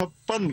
56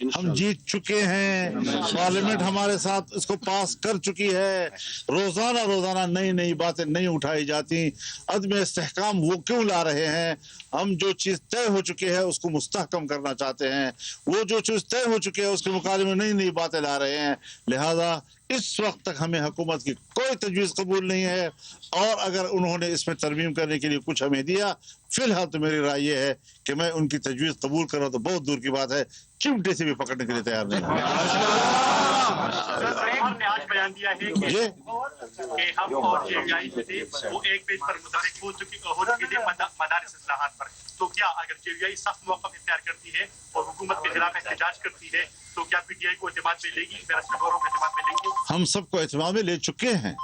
ہم جیت چکے ہیں، پارلیمنٹ ہمارے ساتھ اس کو پاس کر چکی ہے، روزانہ نئی نئی باتیں نہیں اٹھائی جاتی، عدم استحکام وہ کیوں لا رہے ہیں؟ ہم جو چیز طے ہو چکی ہے اس کو مستحکم کرنا چاہتے ہیں، وہ جو چیز طے ہو چکی ہے اس کے مقابلے میں نئی نئی باتیں لا رہے ہیں، لہذا اس وقت تک ہمیں حکومت کی کوئی تجویز قبول نہیں ہے، اور اگر انہوں نے اس میں ترمیم کرنے کے لیے کچھ ہمیں دیا، فی الحال تو میری رائے یہ ہے کہ میں ان کی تجویز قبول کروں تو بہت دور کی بات ہے، چمٹے سے بھی پکڑنے کے لیے تیار نہیں ہوں۔ نے آج بیان دیا ہے کہ ہم اور وہ ایک پیج پر متفق ہو چکے تھے مدارس اصلاحات پر، تو کیا اگر JVI سخت موقف اختیار کرتی ہے اور حکومت کے خلاف احتجاج کرتی ہے تو کیا PTI کو اعتماد میں لے گی، بیرسٹر گورو کو اعتماد میں لے گی؟ ہم سب کو اعتماد میں لے چکے ہیں،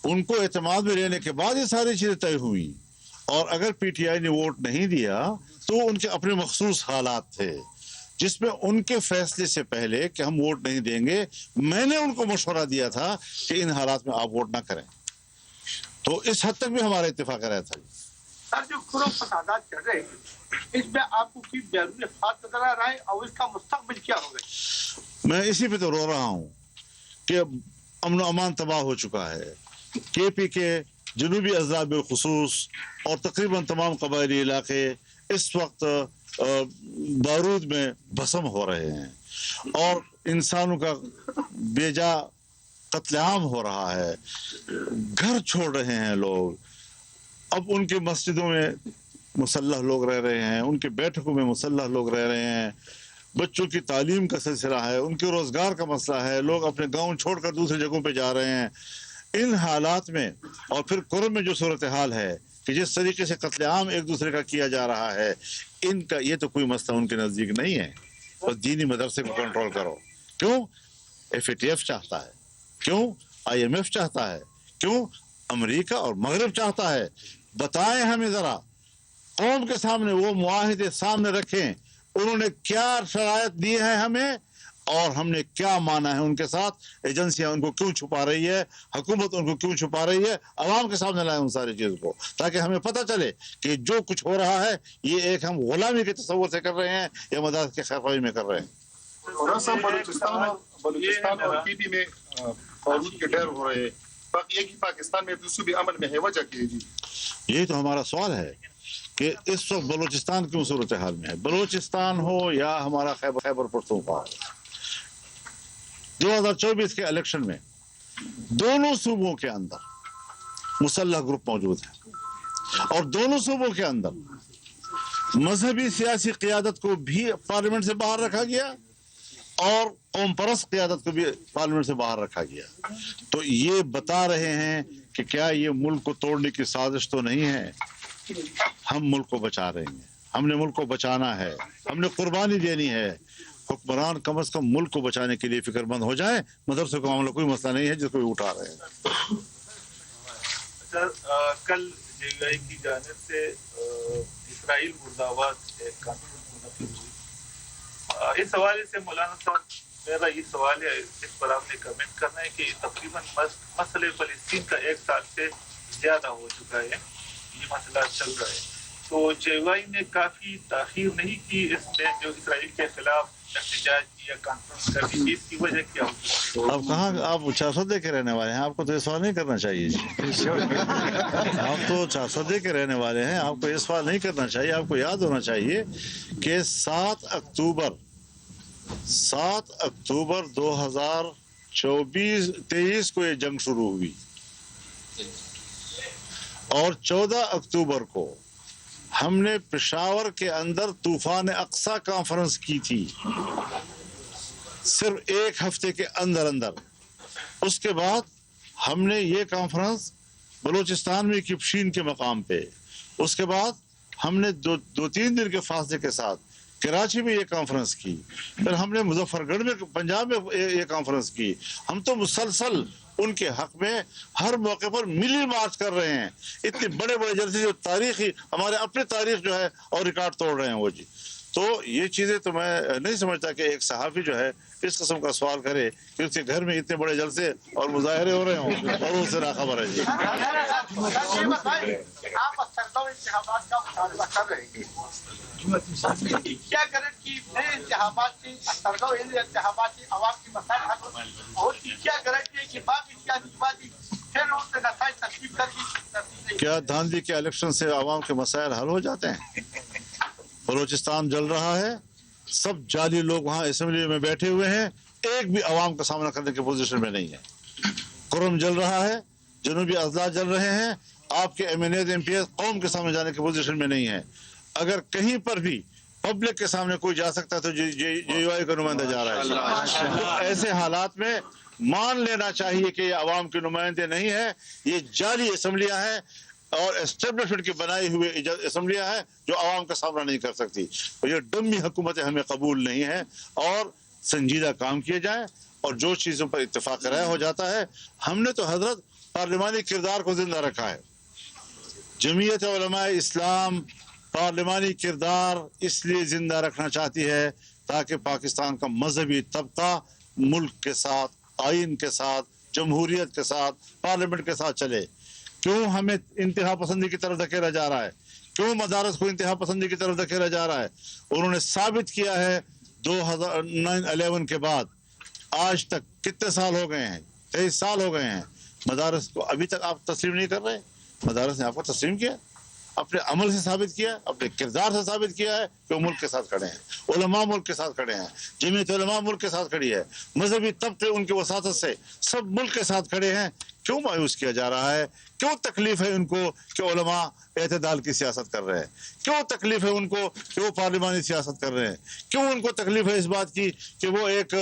ان کو اعتماد میں لینے کے بعد یہ ساری چیزیں طے ہوئی، اور اگر PTI نے ووٹ نہیں دیا تو ان کے اپنے مخصوص حالات تھے جس میں ان کے فیصلے سے پہلے کہ ہم ووٹ نہیں دیں گے، میں نے ان کو مشورہ دیا تھا کہ ان حالات میں آپ ووٹ نہ کریں، تو اس حد تک بھی ہمارا اتفاق رہا تھا۔ سر جو کھرو فسادات چل رہے ہیں اس میں آپ کو کی بیرونی افراد نظر آ رہا ہے اور اس کا مستقبل کیا ہوگا؟ میں اسی پہ تو رو رہا ہوں کہ امن و امان تباہ ہو چکا ہے، KP کے جنوبی اضلاع بالخصوص اور تقریباً تمام قبائلی علاقے اس وقت بارود میں بھسم ہو رہے ہیں، اور انسانوں کا بے جا قتل عام ہو رہا ہے، گھر چھوڑ رہے ہیں لوگ، اب ان کے مسجدوں میں مسلح لوگ رہ رہے ہیں، ان کے بیٹھکوں میں مسلح لوگ رہ رہے ہیں، بچوں کی تعلیم کا سلسلہ ہے، ان کے روزگار کا مسئلہ ہے، لوگ اپنے گاؤں چھوڑ کر دوسری جگہوں پہ جا رہے ہیں۔ ان حالات میں اور پھر کرم میں جو صورتحال ہے کہ جس طریقے سے قتل عام ایک دوسرے کا کیا جا رہا ہے، ان کا یہ تو کوئی مسئلہ ان کے نزدیک نہیں ہے، بس دینی مدرسے کو کنٹرول کرو۔ کیوں؟ FATF چاہتا ہے، کیوں IMF چاہتا ہے، کیوں امریکہ اور مغرب چاہتا ہے؟ بتائیں ہمیں ذرا، قوم کے سامنے وہ معاہدے سامنے رکھیں، انہوں نے کیا شرائط دی ہیں ہمیں اور ہم نے کیا مانا ہے ان کے ساتھ، ایجنسیاں ان کو کیوں چھپا رہی ہے، حکومت ان کو کیوں چھپا رہی ہے، عوام کے سامنے لائیں ان ساری چیزوں کو، تاکہ ہمیں پتہ چلے کہ جو کچھ ہو رہا ہے یہ ایک ہم غلامی کے تصور سے کر رہے ہیں یا مدارس کے خیرخواہی میں کر رہے ہیں۔ اور بلوچستان اور PP میں بارود کے ڈھیر ہو رہے ہیں، باقی ایک ہی پاکستان میں صوبے امن میں ہے، وجہ کیا ہے جی؟ یہی تو ہمارا سوال ہے کہ اس وقت بلوچستان کیوں صورتحال میں ہے، بلوچستان ہو یا ہمارا خیبر پختونخوا، 2024 کے الیکشن میں دونوں صوبوں کے اندر مسلح گروپ موجود ہیں، اور دونوں صوبوں کے اندر مذہبی سیاسی قیادت کو بھی پارلیمنٹ سے باہر رکھا گیا اور قوم پرست قیادت کو بھی پارلیمنٹ سے باہر رکھا گیا، تو یہ بتا رہے ہیں کہ کیا یہ ملک کو توڑنے کی سازش تو نہیں ہے؟ ہم ملک کو بچا رہے ہیں، ہم نے ملک کو بچانا ہے، ہم نے قربانی دینی ہے، حکمران کم از کم ملک کو بچانے کے لیے فکر مند ہو جائے، مدرسے کا معاملہ کوئی مسئلہ نہیں ہے جس کو بھی اٹھا رہے ہیں۔ سر کل JVI کی جانب سے اسرائیل مرد آباد ایک کانفرنس منعقد ہوئی، اس حوالے سے مولانا صاحب میرا یہ سوال ہے، اس پر آپ نے کمنٹ کرنا ہے کہ تقریباً مسئلہ فلسطین کا 1 سال سے زیادہ ہو چکا ہے، یہ مسئلہ چل رہا ہے، تو JVI نے کافی تاخیر نہیں کی اس میں جو اسرائیل کے خلاف احتجاج یا کانفرنس کر دی، اس کی وجہ کیا ہوگی؟ اب کہاں آپ 400 کے رہنے والے ہیں، آپ کو تو یہ سوال نہیں کرنا چاہیے جی، آپ تو 400 کے رہنے والے ہیں، آپ کو یہ سوال نہیں کرنا چاہیے، آپ کو یاد ہونا چاہیے کہ 7 اکتوبر 2023 کو یہ جنگ شروع ہوئی، اور 14 اکتوبر کو ہم نے پشاور کے اندر طوفان اقصی کانفرنس کی تھی، صرف 1 ہفتے کے اندر اس کے بعد ہم نے یہ کانفرنس بلوچستان میں کپشین کے مقام پہ، اس کے بعد ہم نے 2-3 دن کے فاصلے کے ساتھ کراچی میں یہ کانفرنس کی، پھر ہم نے مظفر گڑھ میں پنجاب میں یہ کانفرنس کی، ہم تو مسلسل ان کے حق میں ہر موقع پر ملی مارچ کر رہے ہیں، اتنے بڑے جلسے جو تاریخی ہمارے اپنے تاریخ جو ہے اور ریکارڈ توڑ رہے ہیں وہ جی، تو یہ چیزیں تو میں نہیں سمجھتا کہ ایک صحافی جو ہے اس قسم کا سوال کرے کہ اس کے گھر میں اتنے بڑے جلسے اور مظاہرے ہو رہے ہوں اور وہ اس سے ناخبر ہے جی۔ آپ سرگرم انتخابات کا مطالبہ کر رہے ہیں، کیا کریں کہ نئے انتخابات سے سرگرم انتخابات سے عوام کی مسائل حل ہو، اور کیا گارنٹی ہے کہ باقی سیاسی پارٹی پھر اس سے نتائج تسلیم کر کے کیا دھاندلی کے الیکشن سے عوام کے مسائل حل ہو جاتے ہیں؟ بلوچستان جل رہا ہے، سب جعلی لوگ وہاں اسمبلی میں بیٹھے ہوئے ہیں، ایک بھی عوام کا سامنا کرنے کی پوزیشن میں نہیں ہے۔ قرم جل رہا ہے، جنوبی اضلاع جل رہے ہیں، آپ کے M N As M P S قوم کے سامنے جانے کی پوزیشن میں نہیں ہے۔ اگر کہیں پر بھی پبلک کے سامنے کوئی جا سکتا ہے تو جے یو آئی کا نمائندہ جا رہا ہے۔ تو ایسے حالات میں مان لینا چاہیے کہ یہ عوام کے نمائندے نہیں ہیں، یہ جعلی اسمبلیاں ہیں اور اسٹیبلشمنٹ کی بنائی ہوئی اسمبلیاں ہیں جو عوام کا سامنا نہیں کر سکتی۔ اور یہ ڈمی حکومتیں ہمیں قبول نہیں ہیں، اور سنجیدہ کام کیے جائیں، اور جو چیزوں پر اتفاق رائے ہو جاتا ہے۔ ہم نے تو حضرت پارلیمانی کردار کو زندہ رکھا ہے۔ جمعیت علماء اسلام پارلیمانی کردار اس لیے زندہ رکھنا چاہتی ہے تاکہ پاکستان کا مذہبی طبقہ ملک کے ساتھ، آئین کے ساتھ، جمہوریت کے ساتھ، پارلیمنٹ کے ساتھ چلے۔ کیوں ہمیں انتہا پسندی کی طرف دھکیلا جا رہا ہے؟ کیوں مدارس کو انتہا پسندی کی طرف دھکیلا جا رہا ہے؟ انہوں نے ثابت کیا ہے 2011 کے بعد آج تک کتنے سال ہو گئے ہیں؟ 23 سال ہو گئے ہیں، مدارس کو ابھی تک آپ تسلیم نہیں کر رہے۔ مدارس نے آپ کو تسلیم کیا، اپنے عمل سے ثابت کیا، اپنے کردار سے ثابت کیا ہے کہ وہ ملک کے ساتھ کھڑے ہیں، علماء ملک کے ساتھ کھڑے ہیں، جمعیت علماء ملک کے ساتھ کھڑی ہے، مذہبی طبقے ان کی وساطت سے سب ملک کے ساتھ کھڑے ہیں۔ کیوں مایوس کیا جا رہا ہے؟ کیوں تکلیف ہے ان کو کہ علماء اعتدال کی سیاست کر رہے ہیں؟ کیوں تکلیف ہے ان کو کہ وہ پارلیمانی سیاست کر رہے ہیں؟ کیوں ان کو تکلیف ہے اس بات کی کہ وہ ایک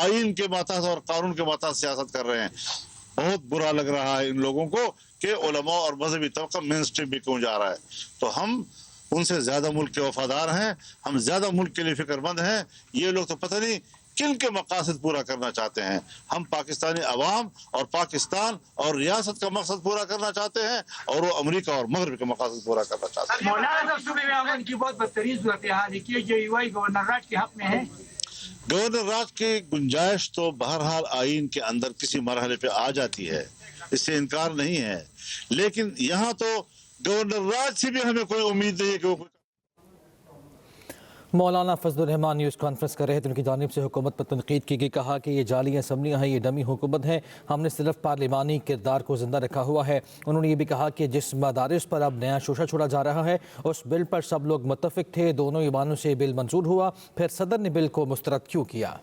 آئین کے ماتحت اور قانون کے ماتحت سیاست کر رہے ہیں؟ بہت برا لگ رہا ہے ان لوگوں کو کہ علماء اور مذہبی طبقہ مین اسٹریم بھی کیوں جا رہا ہے۔ تو ہم ان سے زیادہ ملک کے وفادار ہیں، ہم زیادہ ملک کے لیے فکر مند ہیں۔ یہ لوگ تو پتہ نہیں کن کے مقاصد پورا کرنا چاہتے ہیں۔ ہم پاکستانی عوام اور پاکستان اور ریاست کا مقصد پورا کرنا چاہتے ہیں، اور وہ امریکہ اور مغرب کے مقاصد پورا کرنا چاہتے ہیں۔ مولانا صوبے میں امن کی بہت بدترین صورتحال ہے کہ جے یو آئی گورنر راج کے حق میں ہے۔ گورنر راج کی گنجائش تو بہرحال آئین کے اندر کسی مرحلے پہ آ جاتی ہے، اس سے انکار نہیں ہے، لیکن یہاں تو گورنر راج سے بھی ہمیں کوئی امید نہیں ہے کہ وہ مولانا فضل الرحمان نیوز کانفرنس کر رہے تھے، ان کی جانب سے حکومت پر تنقید کی گئی، کہا کہ یہ جعلی اسمبلیاں ہیں، یہ ڈمی حکومت ہے، ہم نے صرف پارلیمانی کردار کو زندہ رکھا ہوا ہے۔ انہوں نے یہ بھی کہا کہ جس مدارس پر اب نیا شوشہ چھوڑا جا رہا ہے اس بل پر سب لوگ متفق تھے، دونوں ایوانوں سے بل منظور ہوا، پھر صدر نے بل کو مسترد کیوں کیا؟